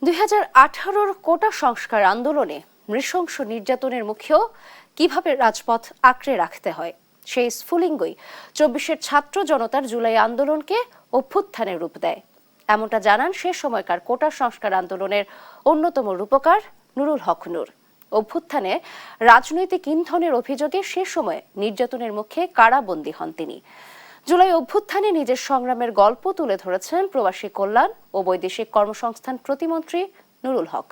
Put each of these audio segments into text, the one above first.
2018-র কোটা সংস্কার আন্দোলনে নৃশংস নির্যাতনের মুখেও কিভাবে রাজপথ আঁকড়ে রাখতে হয় সেই স্ফুলিঙ্গই 24-এর ছাত্র জনতার জুলাই আন্দোলনকে অভ্যুত্থানের রূপ দেয়। এমনটা জানান সে সময়কার কোটা সংস্কার আন্দোলনের অন্যতম রূপকার নুরুল হক নূর। অভ্যুত্থানে রাজনৈতিক ইন্ধনের অভিযোগে সে সময় নির্যাতনের মুখে কারাবন্দী হন তিনি। জুলাই অভ্যুত্থানে নিজের সংগ্রামের গল্প তুলে ধরেছেন প্রবাসী কল্যাণ ও বৈদেশিক কর্মসংস্থান প্রতিমন্ত্রী নুরুল হক।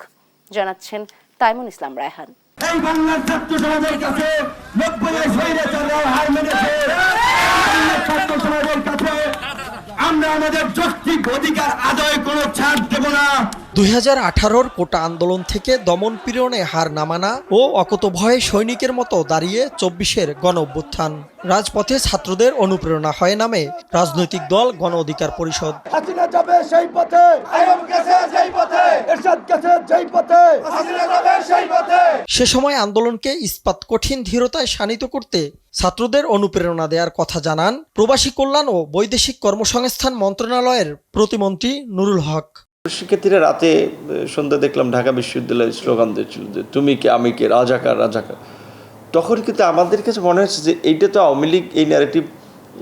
জানাচ্ছেন তাইমুন ইসলাম রায়হান। এই বাংলার ছাত্র সমাজের কাছে 90-এর স্বৈরাচাররা হার মেনেছে। বাংলার ছাত্র সমাজের কাছে আমরা আমাদের যৌক্তিক অধিকার আদায় কোনো ছাড় দেব না। 2018-র কোটা আন্দোলন থেকে দমন পীড়নে হার না মানা ও অকুতোভয়ে সৈনিকের মতো দাঁড়িয়ে 24-এর গণ অভ্যুত্থান। রাজপথে ছাত্রদের অনুপ্রেরণা হয় নামে রাজনৈতিক দল গণ অধিকার পরিষদ। হাসিনা যাবে সেই পথে, আইয়ুব গেছে সেই পথে, এরশাদ গেছে সেই পথে, হাসিনা যাবে সেই পথে। সে সময় আন্দোলনকে ইস্পাত কঠিন ধীরতায় শানিত করতে ছাত্রদের অনুপ্রেরণা দেওয়ার কথা জানান প্রবাসী কল্যাণ ও বৈদেশিক কর্মসংস্থান মন্ত্রণালয়ের প্রতিমন্ত্রী নুরুল হক। শিক্ষার্থীরা রাতে সন্ধ্যা দেখলাম ঢাকা বিশ্ববিদ্যালয়ের স্লোগান দিচ্ছিল যে তুমি কে আমি কে, রাজাকার রাজাকার। তখন কিন্তু আমাদের কাছে মনে হচ্ছে যে এইটা তো আওয়ামী লীগ এই ন্যারেটিভ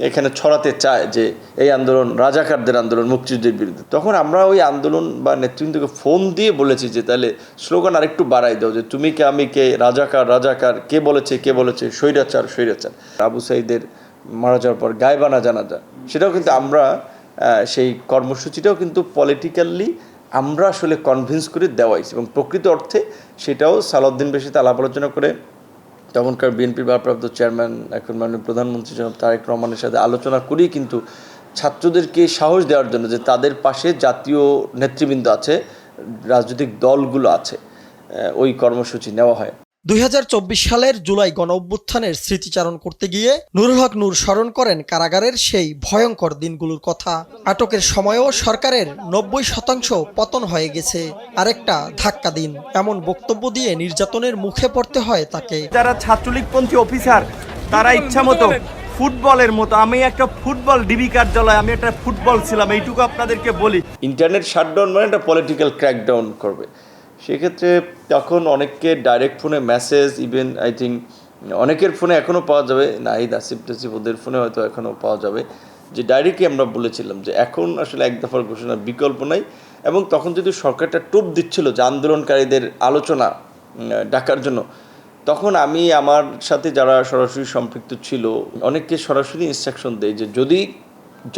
এখানে ছড়াতে চায় যে এই আন্দোলন রাজাকারদের আন্দোলন, মুক্তিযুদ্ধের বিরুদ্ধে। তখন আমরা ওই আন্দোলন বা নেতৃবৃন্দকে ফোন দিয়ে বলেছি যে তাহলে স্লোগান আরেকটু বাড়াই দাও, যে তুমি কে আমি কে, রাজাকার রাজাকার, কে বলেছে স্বৈরাচার স্বৈরাচার। আবু সাঈদের মারা যাওয়ার পর গায়বানা জানাজা, সেটাও কিন্তু আমরা সেই কর্মসূচিটাও কিন্তু পলিটিক্যালি আমরা আসলে কনভিন্স করে দেওয়াইছি এবং প্রকৃত অর্থে সেটাও সালাউদ্দিন বেশিতে আলাপ আলোচনা করে তখনকার বিএনপির ভারপ্রাপ্ত চেয়ারম্যান এখন মাননীয় প্রধানমন্ত্রী জনাব তারেক রহমানের সাথে আলোচনা করেই কিন্তু ছাত্রদেরকে সাহস দেওয়ার জন্য যে তাদের পাশে জাতীয় নেতৃবৃন্দ আছে, রাজনৈতিক দলগুলো আছে, ওই কর্মসূচি নেওয়া হয়। 2024 সালের জুলাই গণ অভ্যুত্থানের স্মৃতিচারণ করতে গিয়ে নুরুল হক নূর স্মরণ করেন কারাগারের সেই ভয়ঙ্কর দিনগুলোর কথা। আটকের সময়ও সরকারের 90% পতন হয়ে গেছে, আরেকটা ধাক্কা দিন, এমন বক্তব্য দিয়ে নির্যাতনের মুখে পড়তে হয় তাকে। যারা ছাত্রলীগপন্থী অফিসার তারা ইচ্ছামতো ফুটবলের মতো, আমি একটা ফুটবল ডিবি কার্যালয়, আমি একটা ফুটবল ছিলাম, এইটুকু আপনাদেরকে বলি। ইন্টারনেট শাটডাউন মানে একটা পলিটিক্যাল ক্র্যাকডাউন করবে। সেক্ষেত্রে তখন অনেককে ডাইরেক্ট ফোনে মেসেজ, ইভেন আই থিঙ্ক অনেকের ফোনে এখনও পাওয়া যাবে, নাহিদ আসিফ টাসিফ ওদের ফোনে হয়তো এখনও পাওয়া যাবে, যে ডাইরেক্টলি আমরা বলেছিলাম যে এখন আসলে এক দফার ঘোষণার বিকল্প নাই। এবং তখন যদি সরকারটা টোপ দিচ্ছিল যে আন্দোলনকারীদের আলোচনা ডাকার জন্য, তখন আমি আমার সাথে যারা সরাসরি সম্পৃক্ত ছিল অনেককে সরাসরি ইনস্ট্রাকশন দেই যে যদি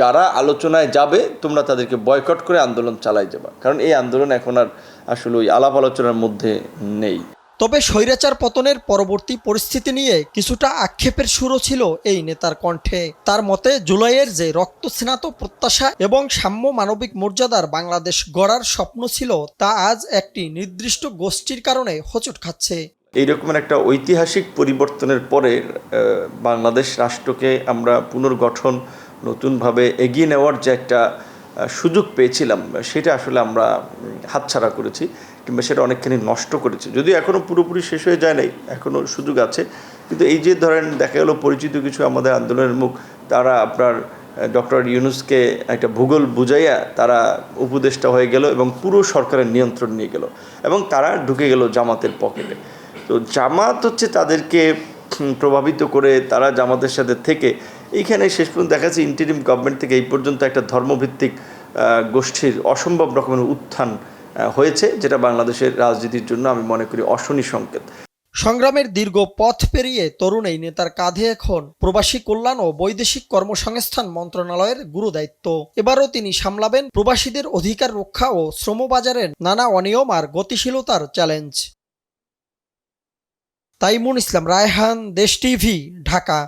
যারা আলোচনায় যাবে তোমরা তাদেরকে বয়কট করে আন্দোলন চালাই যাবা, কারণ এই আন্দোলন এখন আর আসলে ওই আলাপ আলোচনার মধ্যে নেই। তবে স্বৈরাচার পতনের পরবর্তী পরিস্থিতি নিয়ে কিছুটা আক্ষেপের সুরও ছিল এই নেতার কণ্ঠে। তার মতে জুলাইয়ের যে রক্তস্নাত প্রত্যাশা এবং সাম্য মানবিক মর্যাদার বাংলাদেশ গড়ার স্বপ্ন ছিল তা আজ একটি নির্দিষ্ট গোষ্ঠীর কারণে হোঁচট খাচ্ছে। এইরকমের একটা ঐতিহাসিক পরিবর্তনের পরে বাংলাদেশ রাষ্ট্রকে আমরা পুনর্গঠন নতুনভাবে এগিয়ে নেওয়ার যে একটা সুযোগ পেয়েছিলাম সেটা আসলে আমরা হাতছাড়া করেছি, কিংবা সেটা অনেকখানি নষ্ট করেছি। যদিও এখনও পুরোপুরি শেষ হয়ে যায় নাই, এখনও সুযোগ আছে। কিন্তু এই যে ধরেন দেখা গেলো পরিচিত কিছু আমাদের আন্দোলনের মুখ, তারা আপনার ডক্টর ইউনূসকে একটা ভূগোল বুঝাইয়া তারা উপদেষ্টা হয়ে গেল এবং পুরো সরকারের নিয়ন্ত্রণ নিয়ে গেল এবং তারা ঢুকে গেল জামাতের পকেটে। তো জামাত হচ্ছে তাদেরকে প্রভাবিত করে তারা জামাতের সাথে থেকে এইখানে শেষ পর্যন্ত দেখা যাচ্ছে ইন্টারিম গভর্নমেন্ট থেকে এই পর্যন্ত একটা ধর্মভিত্তিক গোষ্ঠীর অসম্ভব রকমের উত্থান হয়েছে, যেটা বাংলাদেশের রাজনীতির জন্য আমি মনে করি অশনি সংকেত। সংগ্রামের দীর্ঘ পথ পেরিয়ে তরুণ এই নেতার কাঁধে এখন প্রবাসী কল্যাণ ও বৈদেশিক কর্মসংস্থান মন্ত্রণালয়ের গুরুদায়িত্ব। এবারও তিনি সামলাবেন প্রবাসীদের অধিকার রক্ষা ও শ্রমবাজারের নানা অনিয়ম আর গতিশীলতার চ্যালেঞ্জ। তাইমুন ইসলাম রায়হান, দেশ টিভি, ঢাকা।